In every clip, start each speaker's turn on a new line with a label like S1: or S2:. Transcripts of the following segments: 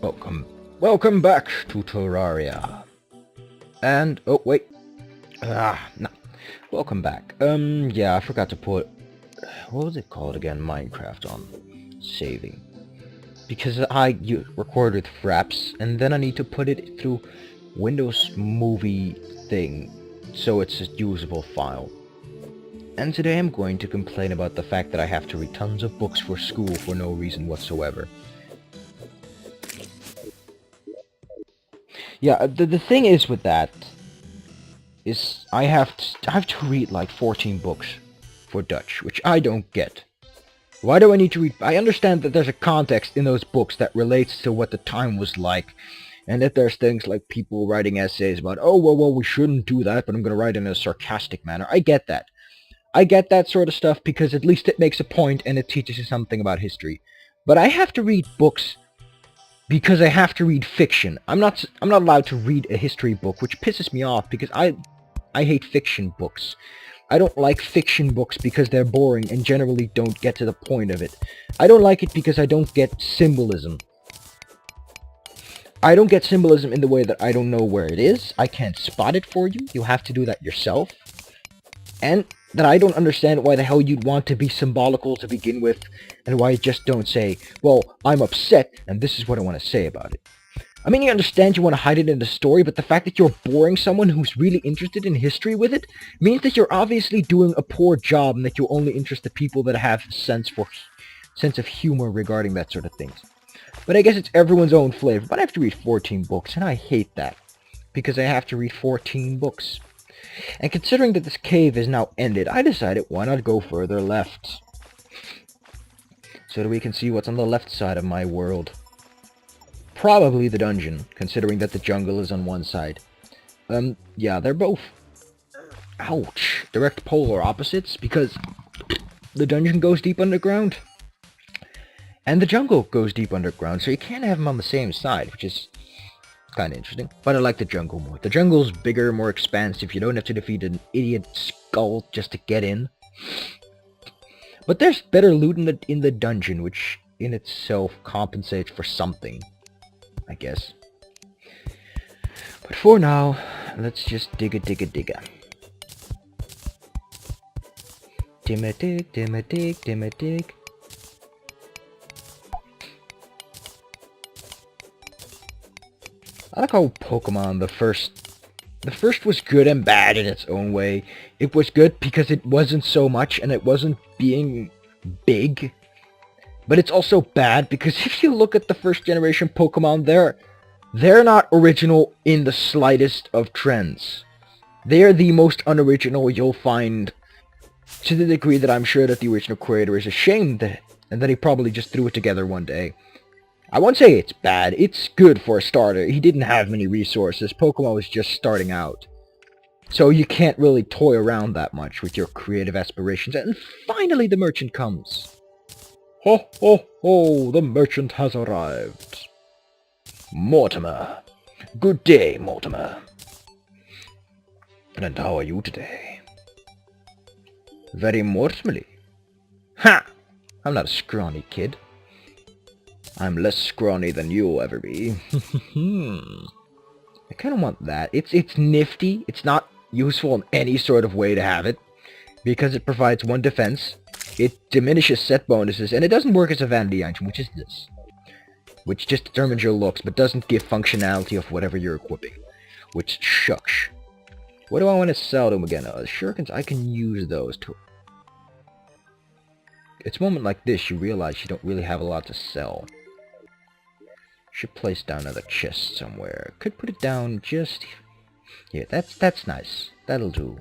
S1: Welcome back to Terraria. And, oh wait, no. Welcome back. Yeah, I forgot to put, what was it called again? Minecraft on saving. Because you record with Fraps, and then I need to put it through Windows Movie thing, so it's a usable file. And today I'm going to complain about the fact that I have to read tons of books for school for no reason whatsoever. Yeah, the thing is with that is I have to read like 14 books for Dutch, which I don't get. Why do I need to read? I understand that there's a context in those books that relates to what the time was like, and that there's things like people writing essays about, oh, well, we shouldn't do that, but I'm going to write in a sarcastic manner. I get that. I get that sort of stuff because at least it makes a point and it teaches you something about history. But I have to read books because I have to read fiction. I'm not allowed to read a history book, which pisses me off because I hate fiction books. I don't like fiction books because they're boring and generally don't get to the point of it. I don't like it because I don't get symbolism. I don't get symbolism in the way that I don't know where it is. I can't spot it for you. You have to do that yourself. And that I don't understand why the hell you'd want to be symbolical to begin with, and why you just don't say, well, I'm upset, and this is what I want to say about it. I mean, you understand you want to hide it in the story, but the fact that you're boring someone who's really interested in history with it means that you're obviously doing a poor job, and that you only interest the people that have a sense of humor regarding that sort of things. But I guess it's everyone's own flavor. But I have to read 14 books, and I hate that, because I have to read 14 books. And considering that this cave is now ended, I decided why not go further left, so that we can see what's on the left side of my world. Probably the dungeon, considering that the jungle is on one side. Yeah, they're both, ouch, direct polar opposites, because the dungeon goes deep underground, and the jungle goes deep underground, so you can't have them on the same side, which is kind of interesting. But I like the jungle more. The jungle's bigger, more expansive. You don't have to defeat an idiot skull just to get in. But there's better loot in the dungeon, which in itself compensates for something, I guess. But for now, let's just dig. Dig. I like how Pokemon, the first was good and bad in its own way. It was good because it wasn't so much and it wasn't being big. But it's also bad because if you look at the first generation Pokemon, they're not original in the slightest of trends. They're the most unoriginal you'll find, to the degree that I'm sure that the original creator is ashamed and that he probably just threw it together one day. I won't say it's bad, it's good for a starter. He didn't have many resources, Pokemon was just starting out. So you can't really toy around that much with your creative aspirations, and finally the merchant comes. Ho ho ho, the merchant has arrived. Mortimer. Good day, Mortimer. And how are you today? Very Mortimerly. Ha! I'm not a scrawny kid. I'm less scrawny than you'll ever be. I kind of want that. It's nifty. It's not useful in any sort of way to have it, because it provides one defense, it diminishes set bonuses, and it doesn't work as a vanity item, which is this. Which just determines your looks, but doesn't give functionality of whatever you're equipping. Which, shucks. What do I want to sell them again? Shurikens, I can use those too. It's a moment like this you realize you don't really have a lot to sell. Should place down another chest somewhere. Could put it down just... yeah, that's nice. That'll do.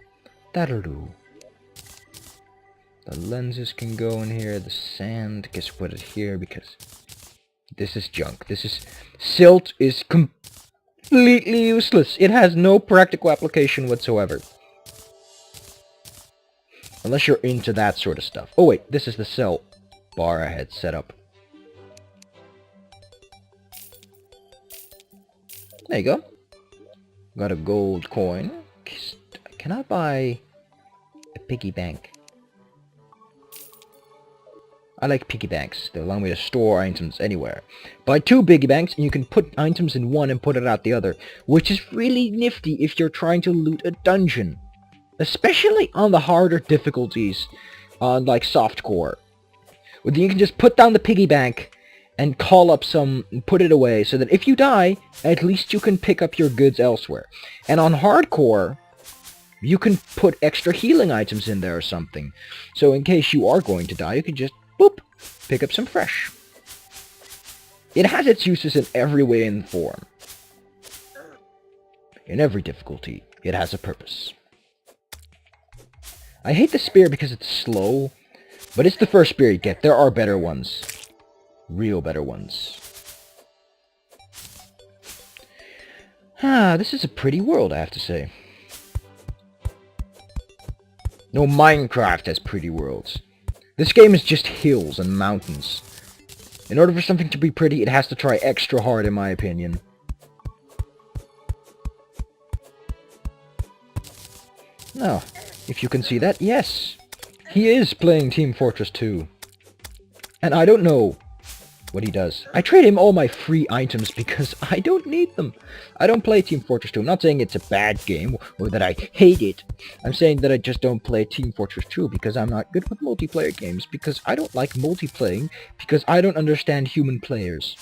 S1: That'll do. The lenses can go in here. The sand gets put it here because... this is junk. Silt is completely useless. It has no practical application whatsoever. Unless you're into that sort of stuff. Oh wait, this is the cell bar I had set up. There you go. Got a gold coin. Can I buy a piggy bank? I like piggy banks. They allow me to store items anywhere. Buy 2 piggy banks and you can put items in one and put it out the other, which is really nifty if you're trying to loot a dungeon. Especially on the harder difficulties, on like softcore. Well, you can just put down the piggy bank and call up some, and put it away, so that if you die, at least you can pick up your goods elsewhere. And on hardcore, you can put extra healing items in there or something. So in case you are going to die, you can just, boop, pick up some fresh. It has its uses in every way and form. In every difficulty, it has a purpose. I hate the spear because it's slow, but it's the first spear you get. There are better ones. Real better ones. This is a pretty world, I have to say. No, Minecraft has pretty worlds. This game is just hills and mountains. In order for something to be pretty, it has to try extra hard, in my opinion. Now, if you can see that, yes. He is playing Team Fortress 2. And I don't know what he does. I trade him all my free items because I don't need them. I don't play Team Fortress 2. I'm not saying it's a bad game or that I hate it. I'm saying that I just don't play Team Fortress 2 because I'm not good with multiplayer games, because I don't like multiplaying, because I don't understand human players.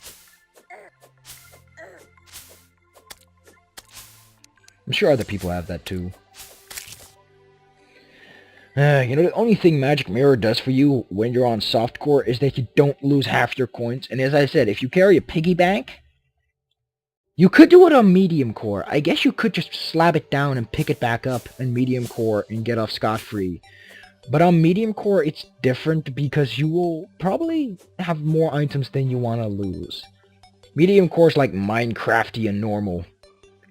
S1: I'm sure other people have that too. You know, the only thing Magic Mirror does for you when you're on softcore is that you don't lose half your coins. And as I said, if you carry a piggy bank, you could do it on medium core. I guess you could just slap it down and pick it back up in medium core and get off scot-free. But on medium core, it's different because you will probably have more items than you want to lose. Medium core is like Minecrafty and normal.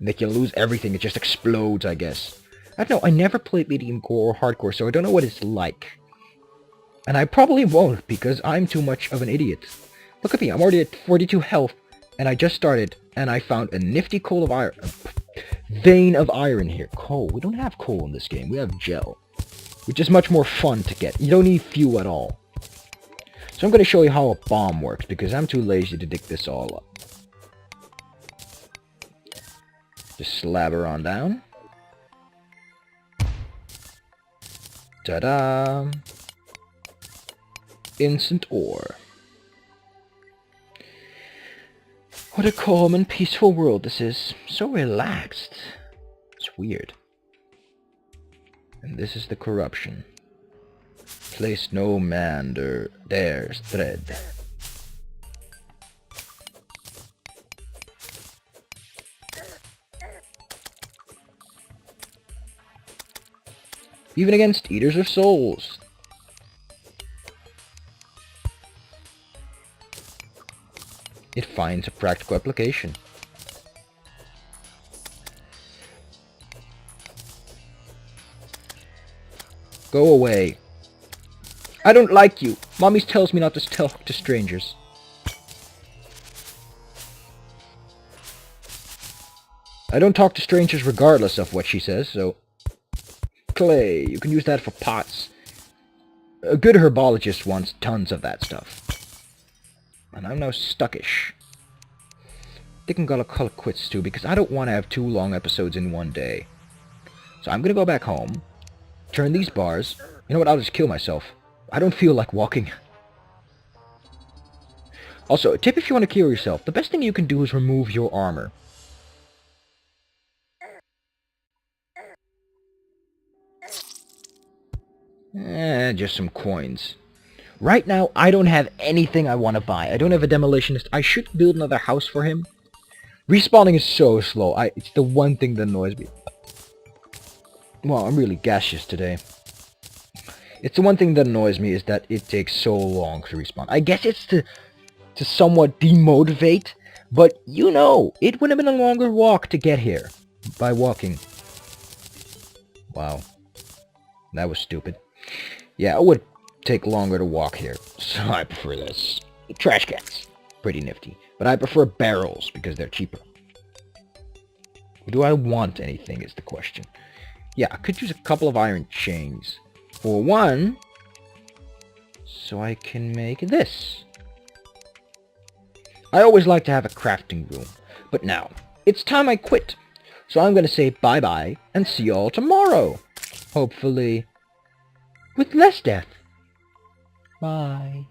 S1: That you lose everything, it just explodes, I guess. I don't know, I never played medium core or hardcore, so I don't know what it's like. And I probably won't, because I'm too much of an idiot. Look at me, I'm already at 42 health, and I just started, and I found a nifty coal of iron, vein of iron here. Coal, we don't have coal in this game, we have gel. Which is much more fun to get, you don't need fuel at all. So I'm going to show you how a bomb works, because I'm too lazy to dig this all up. Just slabber on down. Ta-da! Instant ore. What a calm and peaceful world this is. So relaxed. It's weird. And this is the corruption. Place no man dares tread. Even against eaters of souls. It finds a practical application. Go away. I don't like you. Mommy tells me not to talk to strangers. I don't talk to strangers regardless of what she says, so... Clay, you can use that for pots. A good herbologist wants tons of that stuff. And I'm now stuckish. I think I'm gonna call it quits too, because I don't want to have 2 long episodes in one day. So I'm gonna go back home, turn these bars. You know what, I'll just kill myself. I don't feel like walking. Also, a tip if you want to kill yourself, the best thing you can do is remove your armor. Just some coins. Right now, I don't have anything I want to buy. I don't have a demolitionist. I should build another house for him. Respawning is so slow. It's the one thing that annoys me. Well, I'm really gaseous today. It's the one thing that annoys me is that it takes so long to respawn. I guess it's to somewhat demotivate, but you know, it would have been a longer walk to get here by walking. Wow. That was stupid. Yeah, it would take longer to walk here, so I prefer this. Trash cans. Pretty nifty. But I prefer barrels because they're cheaper. Do I want anything is the question. Yeah, I could use a couple of iron chains. For one, So I can make this. I always like to have a crafting room, but now, it's time I quit. So I'm gonna say bye-bye, and see you all tomorrow. Hopefully, with less death. Bye.